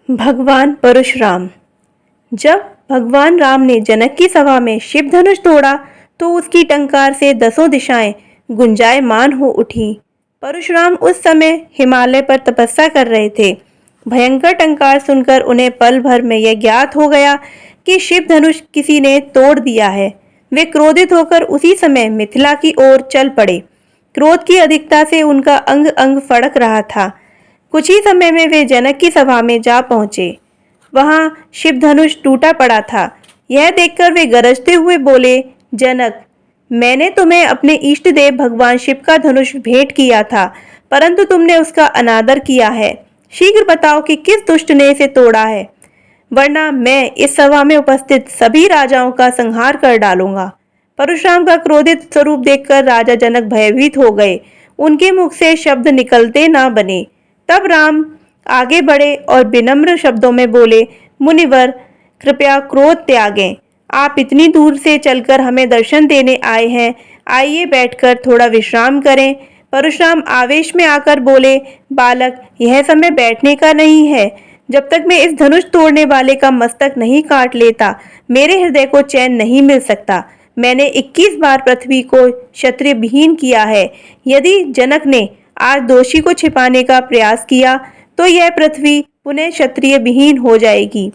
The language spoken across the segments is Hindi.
भगवान परशुराम। जब भगवान राम ने जनक की सभा में शिव धनुष तोड़ा तो उसकी टंकार से दसों दिशाएं गुंजायमान हो उठी। परशुराम उस समय हिमालय पर तपस्या कर रहे थे। भयंकर टंकार सुनकर उन्हें पल भर में यह ज्ञात हो गया कि शिव धनुष किसी ने तोड़ दिया है। वे क्रोधित होकर उसी समय मिथिला की ओर चल पड़े। क्रोध की अधिकता से उनका अंग अंग फड़क रहा था। कुछ ही समय में वे जनक की सभा में जा पहुंचे। वहां शिव धनुष टूटा पड़ा था। यह देखकर वे गरजते हुए बोले, जनक, मैंने तुम्हें अपने इष्ट देव भगवान शिव का धनुष भेंट किया था, परंतु तुमने उसका अनादर किया है। शीघ्र बताओ कि किस दुष्ट ने इसे तोड़ा है, वरना मैं इस सभा में उपस्थित सभी राजाओं का संहार कर डालूंगा। परशुराम का क्रोधित स्वरूप देखकर राजा जनक भयभीत हो गए। उनके मुख से शब्द निकलते ना बने। तब राम आगे बढ़े और विनम्र शब्दों में बोले, मुनिवर, कृपया क्रोध त्यागें। आप इतनी दूर से चलकर हमें दर्शन देने आए हैं, आइए बैठकर थोड़ा विश्राम करें। परशुराम आवेश में आकर बोले, बालक, यह समय बैठने का नहीं है। जब तक मैं इस धनुष तोड़ने वाले का मस्तक नहीं काट लेता, मेरे हृदय को चैन नहीं मिल सकता। मैंने 21 बार पृथ्वी को क्षत्रिय विहीन किया है। यदि जनक ने आज दोषी को छिपाने का प्रयास किया तो यह पृथ्वी पुनः क्षत्रिय विहीन हो जाएगी।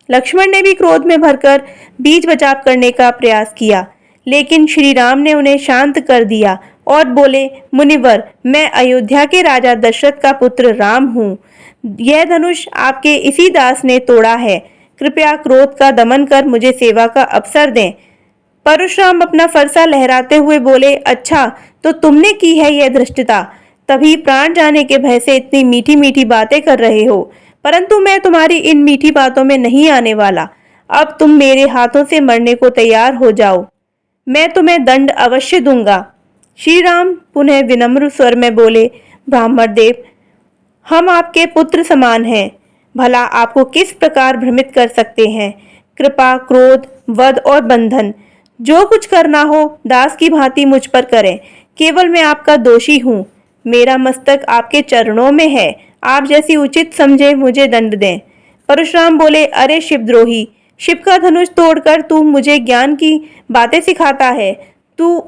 लक्ष्मण ने भी क्रोध में भरकर बीच बचाव करने का प्रयास किया, लेकिन श्री राम ने उन्हें शांत कर दिया और बोले, मुनिवर, मैं अयोध्या के राजा दशरथ का पुत्र राम हूँ। यह धनुष आपके इसी दास ने तोड़ा है। कृपया क्रोध का दमन कर मुझे सेवा का अवसर दें। परशुराम अपना फरसा लहराते हुए बोले, अच्छा, तो तुमने की है यह धृष्टता, तभी प्राण जाने के भय से इतनी मीठी मीठी बातें कर रहे हो। परंतु मैं तुम्हारी इन मीठी बातों में नहीं आने वाला। अब तुम मेरे हाथों से मरने को तैयार हो जाओ, मैं तुम्हें दंड अवश्य दूंगा। श्री राम पुनः विनम्र स्वर में बोले, ब्राह्मण देव, हम आपके पुत्र समान हैं, भला आपको किस प्रकार भ्रमित कर सकते हैं। कृपा, क्रोध, वध और बंधन, जो कुछ करना हो दास की भांति मुझ पर करें। केवल मैं आपका दोषी हूँ। मेरा मस्तक आपके चरणों में है। आप जैसी उचित समझे मुझे दंड दें। परशुराम बोले, अरे शिवद्रोही, शिव का धनुष तोड़कर तू मुझे ज्ञान की बातें सिखाता है। तू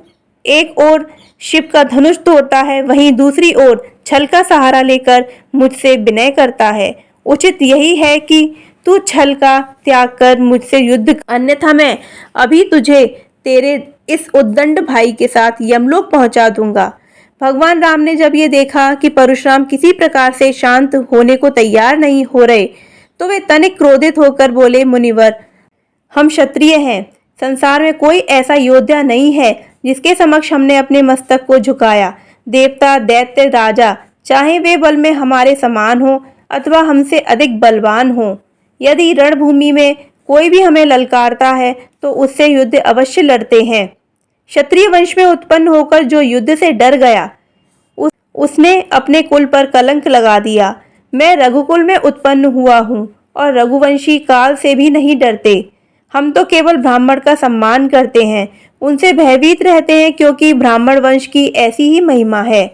एक ओर शिव का धनुष तोड़ता है, वहीं दूसरी ओर छल का सहारा लेकर मुझसे विनय करता है। उचित यही है कि तू छल का त्याग कर मुझसे युद्ध, अन्यथा मैं अभी तुझे तेरे इस उद्दंड भाई के साथ यमलोक पहुंचा दूंगा। भगवान राम ने जब ये देखा कि परशुराम किसी प्रकार से शांत होने को तैयार नहीं हो रहे, तो वे तनिक क्रोधित होकर बोले, मुनिवर, हम क्षत्रिय हैं। संसार में कोई ऐसा योद्धा नहीं है जिसके समक्ष हमने अपने मस्तक को झुकाया। देवता, दैत्य, राजा, चाहे वे बल में हमारे समान हो अथवा हमसे अधिक बलवान हो, यदि रणभूमि में कोई भी हमें ललकारता है तो उससे युद्ध अवश्य लड़ते हैं। क्षत्रिय वंश में उत्पन्न होकर जो युद्ध से डर गया, उसने अपने कुल पर कलंक लगा दिया। मैं रघुकुल में उत्पन्न हुआ हूँ और रघुवंशी काल से भी नहीं डरते। हम तो केवल ब्राह्मण का सम्मान करते हैं, उनसे भयभीत रहते हैं, क्योंकि ब्राह्मण वंश की ऐसी ही महिमा है।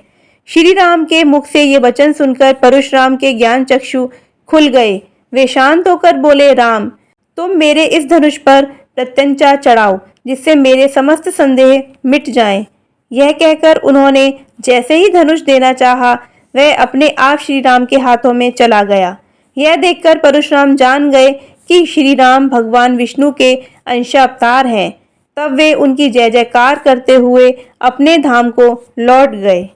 श्री राम के मुख से ये वचन सुनकर परशुराम के ज्ञान चक्षु खुल गए। वे शांत होकर बोले, राम, तुम मेरे इस धनुष पर प्रत्यंचा चढ़ाओ, जिससे मेरे समस्त संदेह मिट जाएं। यह कहकर उन्होंने जैसे ही धनुष देना चाहा, वह अपने आप श्री राम के हाथों में चला गया। यह देखकर परशुराम जान गए कि श्री राम भगवान विष्णु के अंशावतार हैं। तब वे उनकी जय जयकार करते हुए अपने धाम को लौट गए।